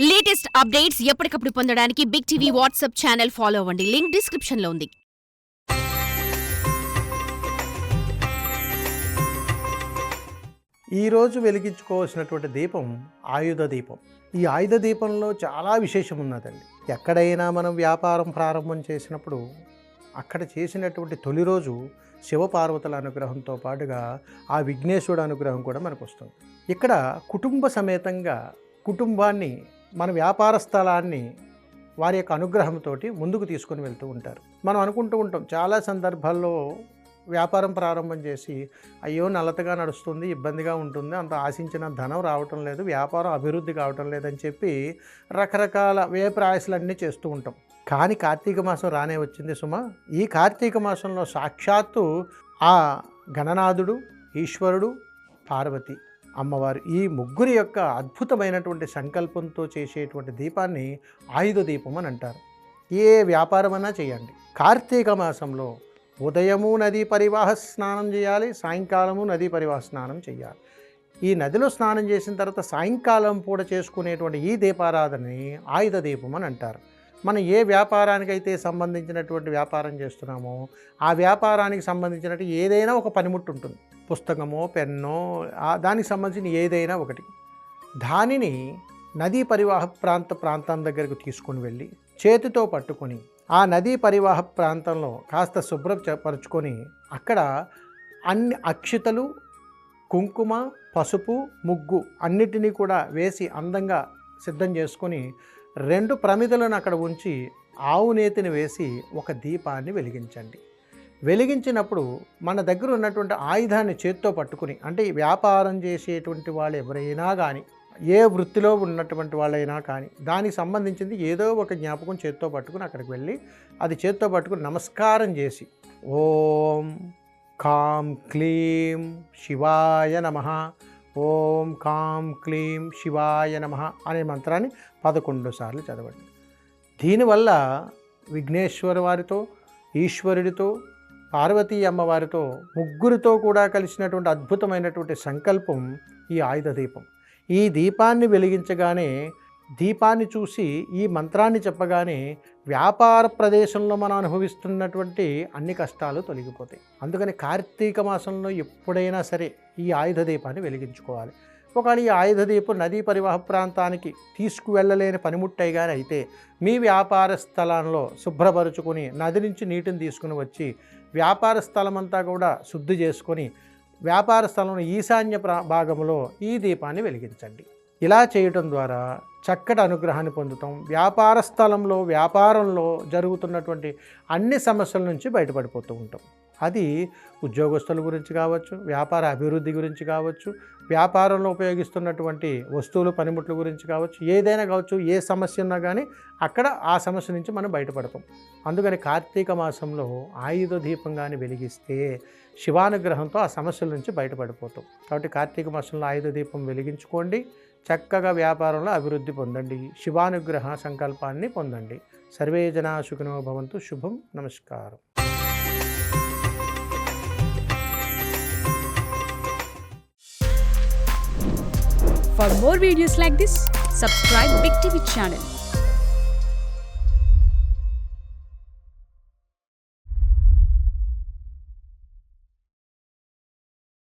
Latest updates ఎప్పటికప్పుడు పొందడానికి big TV WhatsApp channel follow అవ్వండి. లింక్ డిస్క్రిప్షన్ లో ఉంది. ఈరోజు వెలిగించుకోవాల్సినటువంటి దీపం ఆయుధ దీపం. ఈ ఆయుధ దీపంలో చాలా విశేషం ఉన్నదండి. ఎక్కడైనా మనం వ్యాపారం ప్రారంభం చేసినప్పుడు అక్కడ చేసినటువంటి తొలి రోజు శివపార్వతుల అనుగ్రహంతో పాటుగా ఆ విఘ్నేశ్వరుడు అనుగ్రహం కూడా మనకు వస్తుంది. ఇక్కడ కుటుంబ సమేతంగా కుటుంబాన్ని, మన వ్యాపార స్థలాన్ని వారి యొక్క అనుగ్రహంతో ముందుకు తీసుకొని వెళ్తూ ఉంటారు. మనం అనుకుంటూ ఉంటాం చాలా సందర్భాల్లో వ్యాపారం ప్రారంభం చేసి అయ్యో నలతగా నడుస్తుంది, ఇబ్బందిగా ఉంటుంది, అంత ఆశించిన ధనం రావటం లేదు, వ్యాపారం అభివృద్ధి కావటం లేదని చెప్పి రకరకాల వ్యయప్రాయసాలన్నీ చేస్తూ ఉంటాం. కానీ కార్తీక మాసం రానే వచ్చింది సుమా. ఈ కార్తీక మాసంలో సాక్షాత్తు ఆ గణనాథుడు, ఈశ్వరుడు, పార్వతి అమ్మవారు ఈ ముగ్గురి యొక్క అద్భుతమైనటువంటి సంకల్పంతో చేసేటువంటి దీపాన్ని ఆయుధ దీపం అని అంటారు. ఏ వ్యాపారమైనా చేయండి, కార్తీక మాసంలో ఉదయము నదీ పరివాహ స్నానం చేయాలి, సాయంకాలము నదీ పరివాహ స్నానం చేయాలి. ఈ నదిలో స్నానం చేసిన తర్వాత సాయంకాలం పూట చేసుకునేటువంటి ఈ దీపారాధనని ఆయుధ దీపం అని అంటారు. మనం ఏ వ్యాపారానికైతే సంబంధించినటువంటి వ్యాపారం చేస్తున్నామో ఆ వ్యాపారానికి సంబంధించినట్టు ఏదైనా ఒక పనిముట్టు ఉంటుంది. పుస్తకమో, పెన్నో, దానికి సంబంధించిన ఏదైనా ఒకటి. దానిని నదీ పరివాహ ప్రాంతం దగ్గరకు తీసుకొని వెళ్ళి చేతితో పట్టుకొని ఆ నదీ పరివాహ ప్రాంతంలో కాస్త శుభ్రపరుచుకొని అక్కడ అన్ని అక్షితలు, కుంకుమ, పసుపు, ముగ్గు అన్నిటినీ కూడా వేసి అందంగా సిద్ధం చేసుకొని 2 ప్రమిదలను అక్కడ ఉంచి ఆవు నేతిని వేసి ఒక దీపాన్ని వెలిగించండి. వెలిగించినప్పుడు మన దగ్గర ఉన్నటువంటి ఆయుధాన్ని చేత్తో పట్టుకుని, అంటే వ్యాపారం చేసేటువంటి వాళ్ళు ఎవరైనా కానీ, ఏ వృత్తిలో ఉన్నటువంటి వాళ్ళైనా కానీ దానికి సంబంధించింది ఏదో ఒక జ్ఞాపకం చేత్తో పట్టుకుని అక్కడికి వెళ్ళి అది చేత్తో పట్టుకుని నమస్కారం చేసి ఓం కాం క్లీం శివాయ నమః, ఓం కాం క్లీం శివాయ నమః అనే మంత్రాన్ని 11 సార్లు చదవండి. దీనివల్ల విఘ్నేశ్వర వారితో, ఈశ్వరుడితో, పార్వతీ అమ్మవారితో ముగ్గురితో కూడా కలిసినటువంటి అద్భుతమైనటువంటి సంకల్పం ఈ ఆయుధ దీపం. ఈ దీపాన్ని వెలిగించగానే, దీపాన్ని చూసి ఈ మంత్రాన్ని చెప్పగానే వ్యాపార ప్రదేశంలో మనం అనుభవిస్తున్నటువంటి అన్ని కష్టాలు తొలగిపోతాయి. అందుకని కార్తీక మాసంలో ఎప్పుడైనా సరే ఈ ఆయుధ దీపాన్ని వెలిగించుకోవాలి. ఒకవేళ ఈ ఆయుధ దీపం నదీ పరివాహ ప్రాంతానికి తీసుకువెళ్ళలేని పనిముట్టయి కానీ అయితే మీ వ్యాపార స్థలంలో శుభ్రపరుచుకొని నది నుంచి నీటిని తీసుకుని వచ్చి వ్యాపార స్థలం అంతా కూడా శుద్ధి చేసుకొని వ్యాపార స్థలంలో ఈశాన్య భాగంలో ఈ దీపాన్ని వెలిగించండి. ఇలా చేయటం ద్వారా చక్కటి అనుగ్రహాన్ని పొందుతాం. వ్యాపార స్థలంలో, వ్యాపారంలో జరుగుతున్నటువంటి అన్ని సమస్యల నుంచి బయటపడిపోతూ ఉంటాం. అది ఉద్యోగస్తుల గురించి కావచ్చు, వ్యాపార అభివృద్ధి గురించి కావచ్చు, వ్యాపారంలో ఉపయోగిస్తున్నటువంటి వస్తువులు, పనిముట్ల గురించి కావచ్చు, ఏదైనా కావచ్చు, ఏ సమస్య ఉన్నా కానీ అక్కడ ఆ సమస్య నుంచి మనం బయటపడతాం. అందుకని కార్తీక మాసంలో ఆయుధ దీపంగాని వెలిగిస్తే శివానుగ్రహంతో ఆ సమస్యల నుంచి బయటపడిపోతాం. కాబట్టి కార్తీక మాసంలో ఆయుధ దీపం వెలిగించుకోండి, చక్కగా వ్యాపారంలో అభివృద్ధి పొందండి, శివానుగ్రహ సంకల్పాన్ని పొందండి. సర్వే జనా సుఖినో భవంతు. శుభం. నమస్కారం. For more videos like this, subscribe Big TV channel.